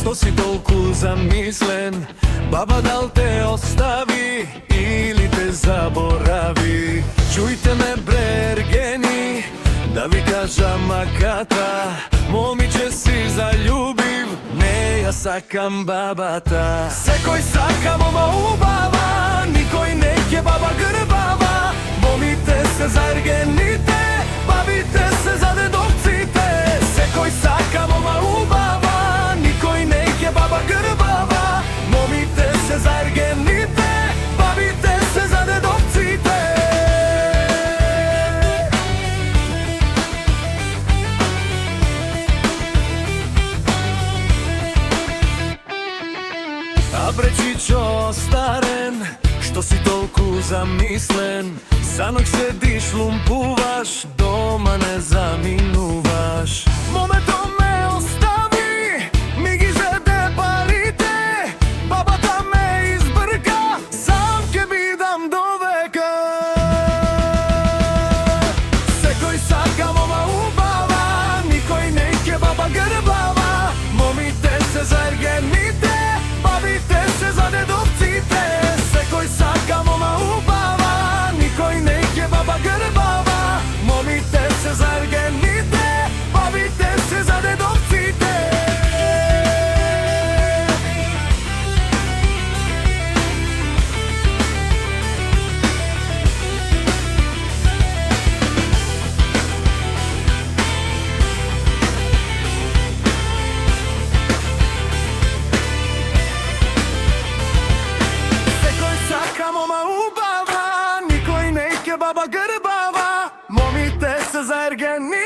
Што си толку замислен? Баба дал те остави или те заборави? Чујте ме брергени, да ви кажа маката, момиче си заљубив, не ја сакам бабата. Секој сака мома убава, никој не ќе баба грбава. Момите се за ергените, бабите се за дедовците. Секој сака мома убава, никој не ќе баба грбава. Момите се за ергените, бабите се за дедовците. А бречичо старен, што си толку замислен? За ноќ седиш, лумпуваш, дома не заминуваш. Момето ме остави, ми ги зеде парите, бабата ме избрка, сам ќе бидам до века. Секој сака мома убава, никој не ќе баба грбава. Момите се за ергените, бабите се за дедовците. Секој сака мома убава, никој не ќе баба грбава. Момите се за ергените, бабите се за дедовците. Баба грбава, момите се за ергени.